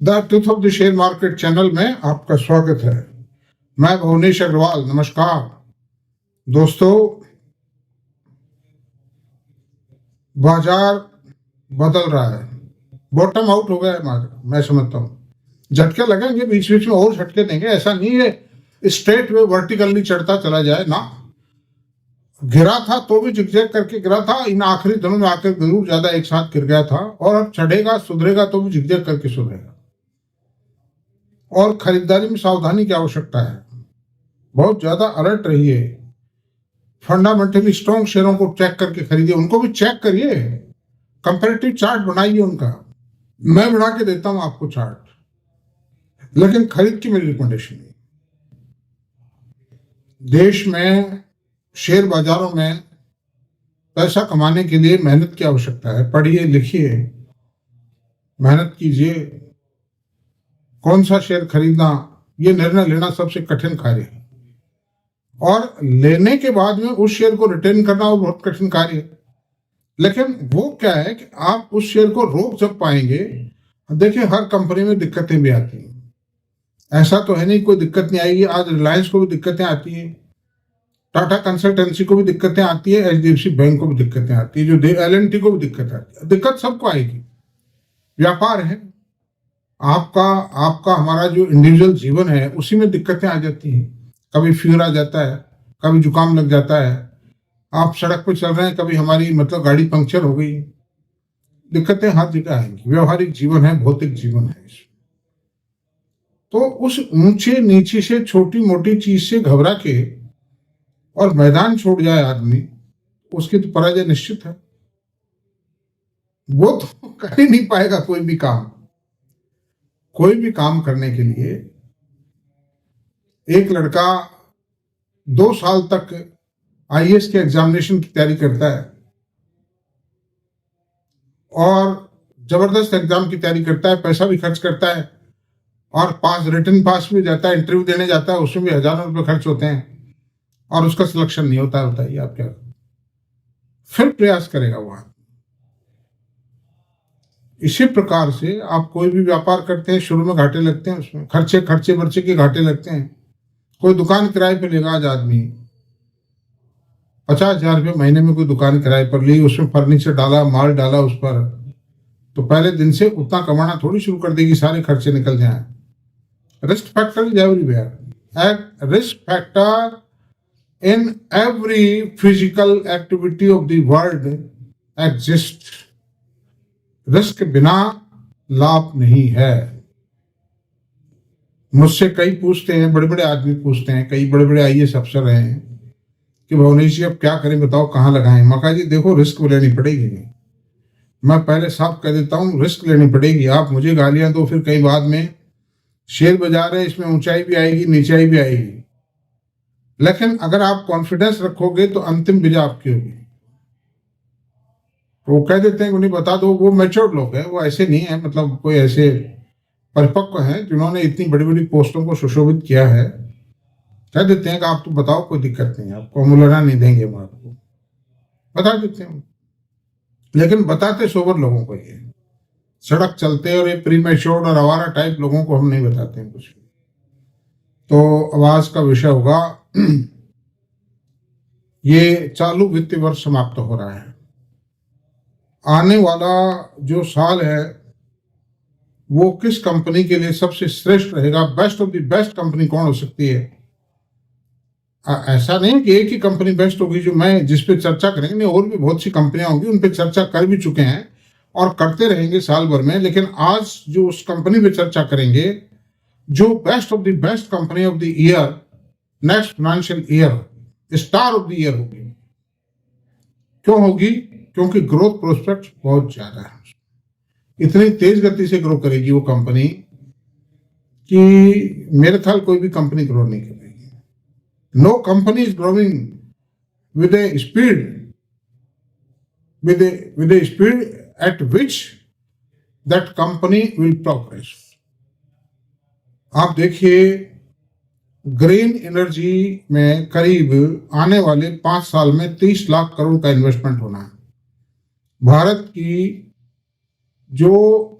The truth of the share market channel में आपका स्वागत है। मैं भुवनेश अग्रवाल। नमस्कार दोस्तों, बाजार बदल रहा है, बॉटम आउट हो गया है हमारा। मैं समझता हूँ झटके लगेंगे, बीच बीच में और झटके देंगे। ऐसा नहीं है स्ट्रेट वे वर्टिकली चढ़ता चला जाए ना। गिरा था तो भी जिगजैग करके गिरा था, इन आखिरी दिनों में आकर जरूर ज्यादा एक साथ गिर गया था, और अब चढ़ेगा सुधरेगा तो भी जिगजैग करके सुधरेगा। और खरीदारी में सावधानी की आवश्यकता है, बहुत ज्यादा अलर्ट रहिए। फंडामेंटली स्ट्रॉन्ग शेयरों को चेक करके खरीदिए, उनको भी चेक करिए, कंपैरेटिव चार्ट बनाइए उनका। मैं बना के देता हूं आपको चार्ट, लेकिन खरीद की मेरी रिकमेंडेशन है। देश में शेयर बाजारों में पैसा कमाने के लिए मेहनत की आवश्यकता है। पढ़िए लिखिए, मेहनत कीजिए। कौन सा शेयर खरीदना, ये निर्णय लेना सबसे कठिन कार्य है, और लेने के बाद में उस शेयर को रिटेन करना वो बहुत कठिन कार्य है। लेकिन वो क्या है कि आप उस शेयर को रोक जब पाएंगे। देखिए, हर कंपनी में दिक्कतें भी आती हैं, ऐसा तो है नहीं कोई दिक्कत नहीं आएगी। आज रिलायंस को भी दिक्कतें आती हैं, टाटा कंसल्टेंसी को भी दिक्कतें आती है, एचडीएफसी बैंक को भी दिक्कतें आती है, जो एलएनटी को भी दिक्कत आती है। दिक्कत सबको आएगी, व्यापार है। आपका आपका हमारा जो इंडिविजुअल जीवन है उसी में दिक्कतें आ जाती हैं। कभी फीवर आ जाता है, कभी जुकाम लग जाता है, आप सड़क पर चल रहे हैं, कभी हमारी गाड़ी पंक्चर हो गई। दिक्कतें हर जगह आएंगी। व्यवहारिक जीवन है, भौतिक जीवन है। तो उस ऊंचे नीचे से, छोटी मोटी चीज से घबरा के और मैदान छोड़ जाए आदमी, उसकी तो पराजय निश्चित है। वो तो कर ही नहीं पाएगा कोई भी काम। कोई भी काम करने के लिए एक लड़का 2 साल तक आईएएस के एग्जामिनेशन की तैयारी करता है, और जबरदस्त एग्जाम की तैयारी करता है, पैसा भी खर्च करता है, और रिटन पास भी जाता है, इंटरव्यू देने जाता है, उसमें भी हजारों रुपए खर्च होते हैं, और उसका सिलेक्शन नहीं होता। बताइए आप क्या फिर प्रयास करेगा वहां। इसी प्रकार से आप कोई भी व्यापार करते हैं, शुरू में घाटे लगते हैं, उसमें खर्चे बर्चे के घाटे लगते हैं। कोई दुकान किराए पे लेगा, आज आदमी 50,000 रुपये महीने में कोई दुकान किराए पर ली, उसमें फर्नीचर डाला, माल डाला उस पर, तो पहले दिन से उतना कमाना थोड़ी शुरू कर देगी, सारे खर्चे निकल जाए। Risk factor is everywhere. Risk factor in every physical activity of the world exist. Risk के बिना लाभ नहीं है। मुझसे कई पूछते हैं, बड़े बड़े आदमी पूछते हैं, कई बड़े बड़े आईएएस अफसर हैं कि भुवनेश जी अब क्या करें, बताओ कहाँ लगाएं। मैं कहा जी देखो, रिस्क लेनी पड़ेगी। मैं पहले साफ कह देता हूँ, रिस्क लेनी पड़ेगी। आप मुझे गालियां दो फिर कई बाद में, शेयर बाजार है, इसमें ऊंचाई भी आएगी नीचाई भी आएगी, लेकिन अगर आप कॉन्फिडेंस रखोगे तो अंतिम विजय आपकी होगी। वो कह देते हैं कि उन्हें बता दो, वो मैच्योर्ड लोग हैं, वो ऐसे नहीं है, कोई ऐसे परिपक्व हैं जिन्होंने इतनी बड़ी बड़ी पोस्टों को सुशोभित किया है। कह देते हैं कि आप तो बताओ, कोई दिक्कत नहीं है, आपको मुलाना नहीं देंगे, हम आपको बता देते हैं। लेकिन बताते सोबर लोगों को, ये सड़क चलते और ये प्रीमैच्योर्ड और आवारा टाइप लोगों को हम नहीं बताते हैं कुछ भी। तो आवाज का विषय होगा, ये चालू वित्तीय वर्ष समाप्त हो रहा है। आने वाला जो साल है वो किस कंपनी के लिए सबसे श्रेष्ठ रहेगा, best of the best company कौन हो सकती है। ऐसा नहीं कि एक ही कंपनी बेस्ट होगी जिस पे चर्चा करेंगे, नहीं, और भी बहुत सी कंपनियां होंगी, उन पे चर्चा कर भी चुके हैं और करते रहेंगे साल भर में। लेकिन आज जो उस कंपनी पे चर्चा करेंगे जो best of the best company of the year, next financial year, star of the year होगी। क्यों होगी? क्योंकि ग्रोथ प्रोस्पेक्ट बहुत ज्यादा है। इतनी तेज गति से ग्रो करेगी वो कंपनी कि मेरे ख्याल कोई भी कंपनी ग्रो नहीं करेगी। No company is growing with a speed at which that company will progress. आप देखिए, ग्रीन एनर्जी में करीब आने वाले 5 साल में 30 लाख करोड़ का इन्वेस्टमेंट होना है। भारत की जो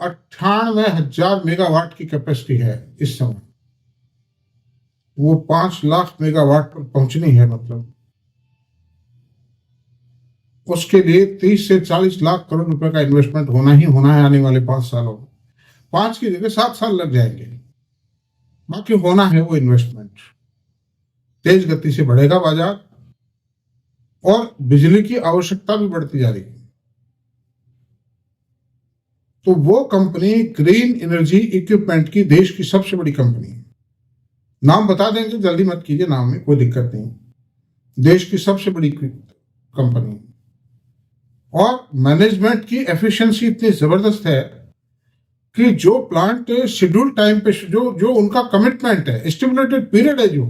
98,000 मेगावाट की कैपेसिटी है इस समय, वो 5 लाख मेगावाट पर पहुंचनी है। मतलब उसके लिए 30 से 40 लाख करोड़ रुपए का इन्वेस्टमेंट होना ही होना है आने वाले 5 सालों में। 5 की जगह 7 साल लग जाएंगे, बाकी होना है वो इन्वेस्टमेंट। तेज गति से बढ़ेगा बाजार और बिजली की आवश्यकता भी बढ़ती जा रही है। तो वो कंपनी ग्रीन एनर्जी इक्विपमेंट की देश की सबसे बड़ी कंपनी है। नाम बता देंगे, जल्दी मत कीजिए, नाम में कोई दिक्कत नहीं। देश की सबसे बड़ी कंपनी और मैनेजमेंट की एफिशिएंसी इतनी जबरदस्त है कि जो प्लांट शेड्यूल टाइम पे जो उनका कमिटमेंट है, स्टिमुलेटेड पीरियड है जो,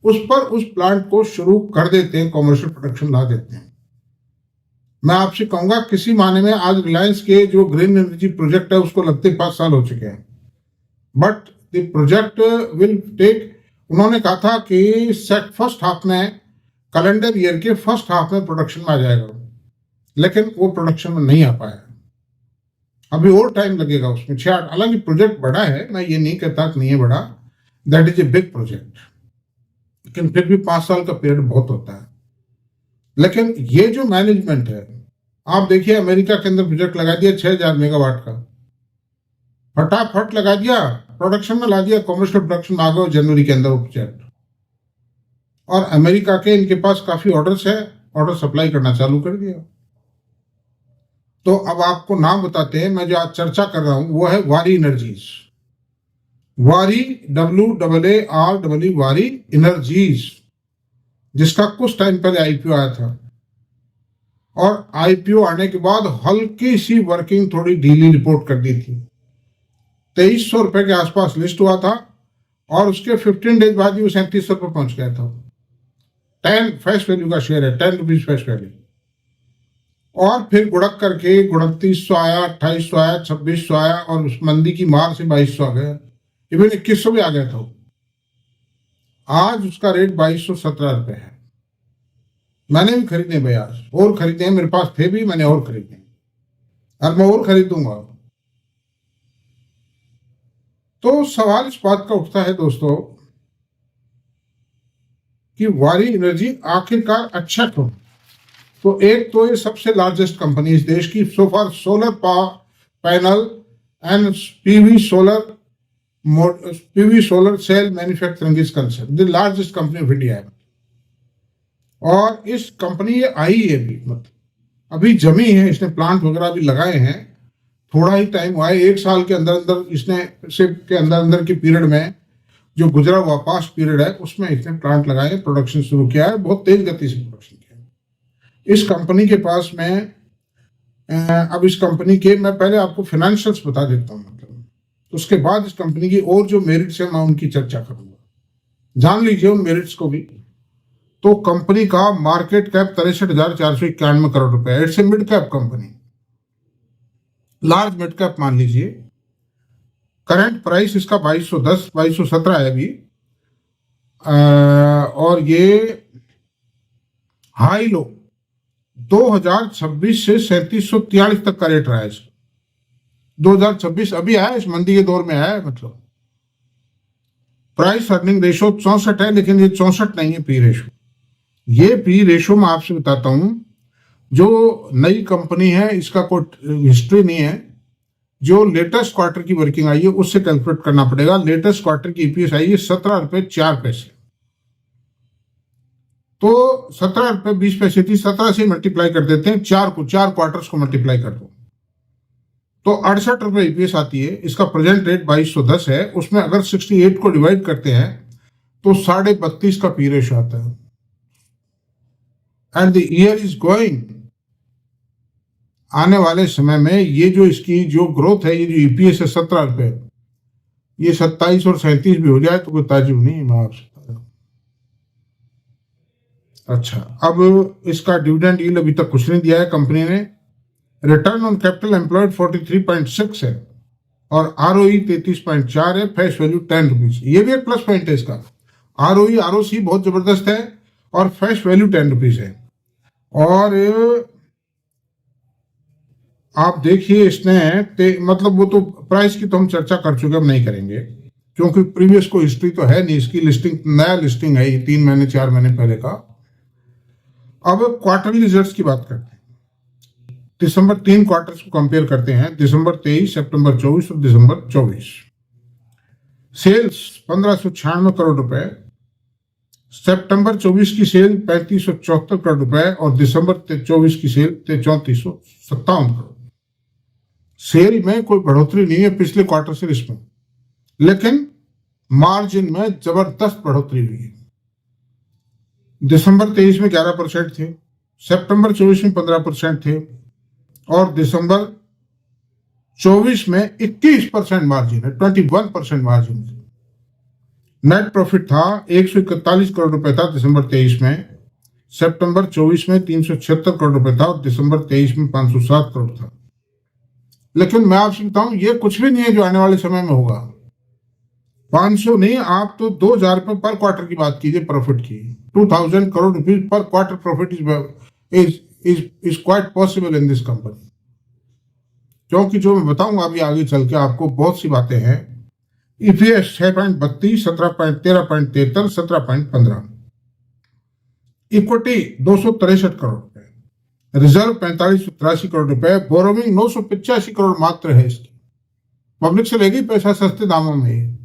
उस पर उस प्लांट को शुरू कर देते हैं, कॉमर्शियल प्रोडक्शन ला देते हैं। मैं आपसे कहूंगा किसी माने में आज रिलायंस के जो ग्रीन एनर्जी प्रोजेक्ट है उसको लगते 5 साल हो चुके हैं, but the project will take, उन्होंने कहा था कि सेट फर्स्ट हाफ में, कैलेंडर ईयर के फर्स्ट हाफ में प्रोडक्शन में आ जाएगा, लेकिन वो प्रोडक्शन में नहीं आ पाया। अभी और टाइम लगेगा उसमें 6-8, हालांकि प्रोजेक्ट बड़ा है, मैं ये नहीं कहता कि नहीं है बड़ा, that is a big project, लेकिन फिर भी 5 साल का पीरियड बहुत होता है। लेकिन ये जो मैनेजमेंट है, आप देखिए अमेरिका के अंदर प्रोजेक्ट लगा दिया 6,000 मेगावाट का, फटाफट लगा दिया, प्रोडक्शन में ला दिया, कॉमर्शियल प्रोडक्शन में आ गया जनवरी के अंदर वो प्रोजेक्ट। और अमेरिका के इनके पास काफी ऑर्डर्स है, ऑर्डर सप्लाई करना चालू कर दिया। तो अब आपको नाम बताते हैं, मैं जो आज चर्चा कर रहा हूं वो है वारी एनर्जीज। वारी, WAAREE, वारी एनर्जीज, जिसका कुछ टाइम पहले आईपीओ आया था, और आईपीओ आने के बाद हल्की सी वर्किंग थोड़ी ढीली रिपोर्ट कर दी थी। 2300 रुपए के आसपास लिस्ट हुआ था और उसके 15 डेज बाद ही वो 3700 रुपये पहुंच गया था। 10 फेस वैल्यू का शेयर है, 10 रुपीज फेस वैल्यू। और फिर गुड़क करके 2900 आया, 2800 आया, 2600 आया, और उस मंदी की मार से 2200 आ गया, इवन 2100 भी आ गया था। आज उसका रेट 2217 रुपए है। मैंने भी खरीदे भाई, आज और खरीदे हैं, मेरे पास थे भी, मैंने और खरीदे और मैं और खरीदूंगा। तो सवाल इस बात का उठता है दोस्तों कि वारी एनर्जी आखिरकार अच्छा क्यों? तो एक तो ये सबसे लार्जेस्ट कंपनी इस देश की, so far solar panel and PV solar cell manufacturing is concern, the largest company of India है। और इस कंपनी ये आई है भी, मतलब अभी जमी है, इसने प्लांट वगैरह भी लगाए हैं, थोड़ा ही टाइम हुआ है, 1 साल के अंदर अंदर इसने के अंदर के पीरियड में जो गुजरा हुआ पास्ट पीरियड है उसमें इसने प्लांट लगाए, प्रोडक्शन शुरू किया है, बहुत तेज गति से प्रोडक्शन किया है इस कंपनी के पास में। अब इस कंपनी के मैं पहले आपको फाइनेंशियल्स बता देता हूँ, मतलब उसके बाद इस कंपनी की और जो मेरिट्स है मैं उनकी चर्चा करूंगा, जान लीजिए उन मेरिट्स को भी। तो कंपनी का मार्केट कैप 63,491 करोड़ रुपए है। It's a mid cap company, large mid cap मान लीजिए। करंट प्राइस इसका 2210 2217 है अभी, और ये हाई लो 2026 से 3743 तक का रेट रहा है इसका। 2026 अभी आया, इस मंदी के दौर में आया है। मतलब प्राइस अर्निंग रेशो 64 है, लेकिन ये 64 नहीं है, पी रेशो। ये पी रेशो मैं आपसे बताता हूं, जो नई कंपनी है इसका कोई हिस्ट्री नहीं है, जो लेटेस्ट क्वार्टर की वर्किंग आई है उससे कैलकुलेट करना पड़ेगा। लेटेस्ट क्वार्टर की ईपीएस आई है 17 रुपए 4 पैसे, तो 17 रुपए 20 पैसे थी, 17 से मल्टीप्लाई कर देते हैं, 4 क्वार्टर्स को मल्टीप्लाई कर दो तो 68 रुपए ईपीएस आती है। इसका प्रेजेंट रेट 2210 है, उसमें अगर 68 को डिवाइड करते हैं तो 32.5 का पी रेशो आता है। And the year is going, आने वाले समय में ये जो इसकी जो ग्रोथ है, ये जो ईपीएस है 17 रुपए, ये 27 और 37 भी हो जाए तो कोई ताजुब नहीं है, मैं आपसे बता रहा हूं। अच्छा, अब इसका डिविडेंड यील्ड अभी तक कुछ नहीं दिया है कंपनी ने। रिटर्न ऑन कैपिटल एम्प्लॉयड 43.6 है और आरओई 33.4 है, फेस वैल्यू 10 रुपीज। ये भी एक प्लस पॉइंट है इसका, आरओई आरओसी बहुत जबरदस्त है और फेस वैल्यू 10 रुपीज है। और आप देखिए इसने मतलब वो तो प्राइस की तो हम चर्चा कर चुके, अब नहीं करेंगे क्योंकि प्रीवियस को हिस्ट्री तो है नहीं इसकी। लिस्टिंग नया लिस्टिंग है ये, 3 महीने 4 महीने पहले का। अब क्वार्टरली रिजल्ट्स की बात करते हैं। दिसंबर 3 क्वार्टर्स को कंपेयर करते हैं, दिसंबर 23, सितंबर 24 और दिसंबर 24। सेल्स 1596 करोड़ रुपए, सितंबर 24 की सेल 3574 करोड़ रुपए और दिसंबर 24 की सेल 3457 करोड़। सेल में कोई बढ़ोतरी नहीं है पिछले क्वार्टर से इसमें, लेकिन मार्जिन में जबरदस्त बढ़ोतरी हुई है। दिसंबर 23 में 11% थे, सितंबर 24 में 15% थे और दिसंबर 24 में 21% मार्जिन है, 21% मार्जिन है। नेट प्रॉफिट था 141 करोड़ रुपए था दिसंबर 23 में, सितंबर 24 में 376 करोड़ रुपए था और दिसंबर 23 में 507 करोड़ था। लेकिन मैं आपसे बताऊं ये कुछ भी नहीं है जो आने वाले समय में होगा। 500 नहीं, आप तो 2000 रुपए पर क्वार्टर की बात कीजिए प्रॉफिट की। 2000 crore rupees per quarter profit is quite possible in this company. क्योंकि जो मैं बताऊंगा अभी आगे चल के आपको बहुत सी बातें हैं। ईपीएस 6.32, 17.13.73, 17.15, इक्विटी 263 करोड़ रुपए, रिजर्व 4583 करोड़ रुपए, बोरोविंग 985 करोड़ मात्र है इसकी। पब्लिक से लेगी पैसा सस्ते दामों में,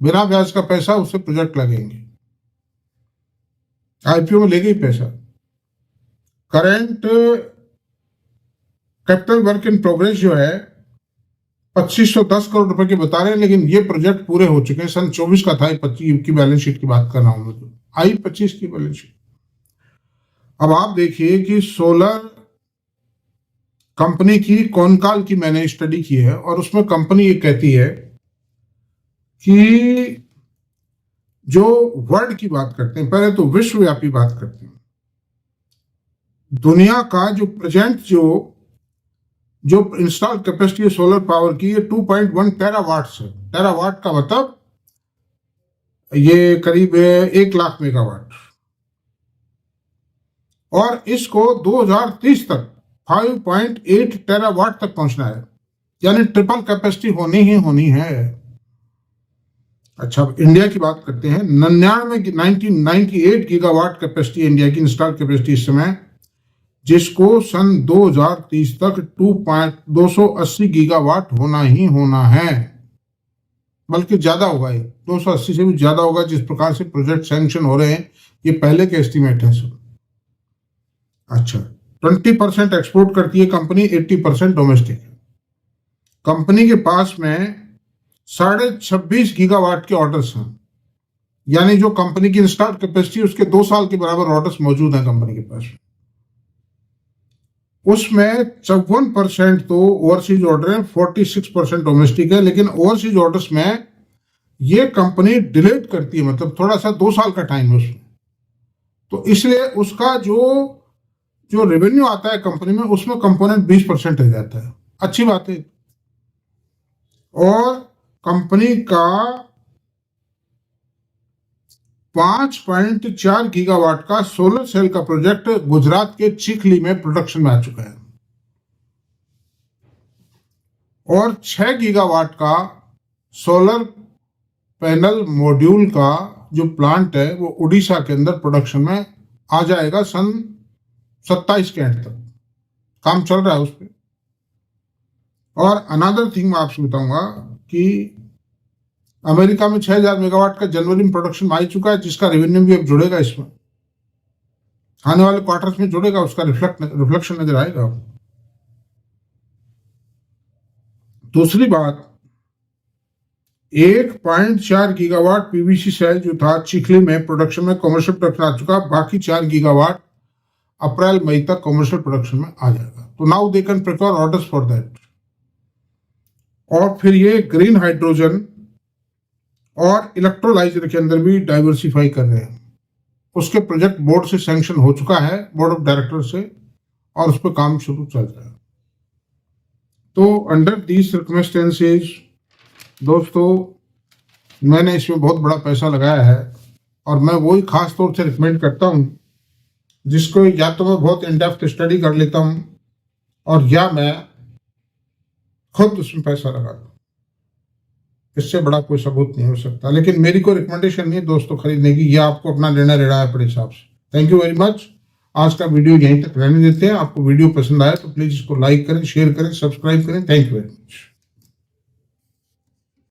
बिना ब्याज का पैसा, उससे प्रोजेक्ट लगेंगे, आईपीओ में लेगी पैसा। Current capital work in progress जो है 2510 करोड़ रुपए के बता रहे हैं, लेकिन ये प्रोजेक्ट पूरे हो चुके हैं। सन 24 का था, 25 की बैलेंस शीट की बात कर रहा हूं मैं, तो आई 25 की बैलेंस शीट। अब आप देखिए कि सोलर कंपनी की कॉनकाल की मैंने स्टडी की है और उसमें कंपनी ये कहती है कि जो वर्ल्ड की बात करते हैं, पहले तो विश्वव्यापी बात करते हैं, दुनिया का जो प्रेजेंट जो इंस्टॉल कैपेसिटी है सोलर पावर की, ये 2.1 टेरावाट्स है। टेरावाट का मतलब ये करीब 1 लाख मेगावाट, और इसको 2030 तक 5.8 टेरावाट तक पहुंचना है, यानी ट्रिपल कैपेसिटी होनी ही होनी है। अच्छा, इंडिया की बात करते हैं। 1998 गीगावाट कैपेसिटी इंडिया की इंस्टॉल कैपेसिटी इस समय, जिसको सन 2030 तक 280 गीगावाट होना ही होना है, बल्कि ज्यादा होगा, ये 280 से भी ज्यादा होगा। जिस प्रकार से प्रोजेक्ट सैंक्शन हो रहे हैं, ये पहले के एस्टीमेट है सब। अच्छा, 20% एक्सपोर्ट करती है कंपनी, 80% डोमेस्टिक है। कंपनी के पास में 26.5 गीगावाट के ऑर्डर्स हैं, यानी जो कंपनी की इंस्टॉल कैपेसिटी उसके 2 साल के बराबर ऑर्डर्स मौजूद हैं कंपनी के पास। उसमें 54% तो ओवरसीज ऑर्डर है, 46% डोमेस्टिक है। लेकिन ओवरसीज ऑर्डर्स में ये कंपनी डिलेट करती है, मतलब थोड़ा सा 2 साल का टाइम है उसमें, तो इसलिए उसका जो रेवेन्यू आता है कंपनी में, उसमें कंपोनेंट 20% रह जाता है। अच्छी बात है। और कंपनी का 5.4 गीगावाट का सोलर सेल का प्रोजेक्ट गुजरात के चिखली में प्रोडक्शन में आ चुका है, और 6 गीगावाट का सोलर पैनल मॉड्यूल का जो प्लांट है वो उड़ीसा के अंदर प्रोडक्शन में आ जाएगा सन 27 के एंड तक। काम चल रहा है उस पर। और अनदर थिंग मैं आपसे बताऊंगा कि अमेरिका में 6000 मेगावाट का जनवरी में प्रोडक्शन आ चुका है, जिसका रेवेन्यू भी अब जुड़ेगा, इसमें आने वाले क्वार्टर्स में जुड़ेगा, उसका रिफ्लेक्शन नजर आएगा। दूसरी बात, 1.4 गीगावाट पीवीसी सेल जो था चिखली में प्रोडक्शन में, कमर्शियल प्रोडक्शन आ चुका। बाकी 4 गीगावाट अप्रैल मई तक कमर्शियल प्रोडक्शन में आ जाएगा। तो now they can prepare orders for that. और फिर ये ग्रीन हाइड्रोजन और इलेक्ट्रोलाइजर के अंदर भी डाइवर्सिफाई कर रहे हैं। उसके प्रोजेक्ट बोर्ड से सैंक्शन हो चुका है, बोर्ड ऑफ डायरेक्टर से, और उस पर काम शुरू चल रहा है। तो अंडर दीज सर्कमस्टेंसेज दोस्तों, मैंने इसमें बहुत बड़ा पैसा लगाया है, और मैं वही खास तौर से रिकमेंड करता हूं जिसको या तो मैं बहुत इन डेप्थ स्टडी कर लेता हूं, और या मैं खुद उसमें पैसा लगा दो, इससे बड़ा कोई सबूत नहीं हो सकता। लेकिन मेरी कोई रिकमेंडेशन नहीं है दोस्तों खरीदने की, यह आपको अपना निर्णय लेना है अपने हिसाब से। Thank you very much. आज का वीडियो यहीं तक रहने देते हैं। आपको वीडियो पसंद आया तो प्लीज इसको लाइक करें, शेयर करें, सब्सक्राइब करें। Thank you very much.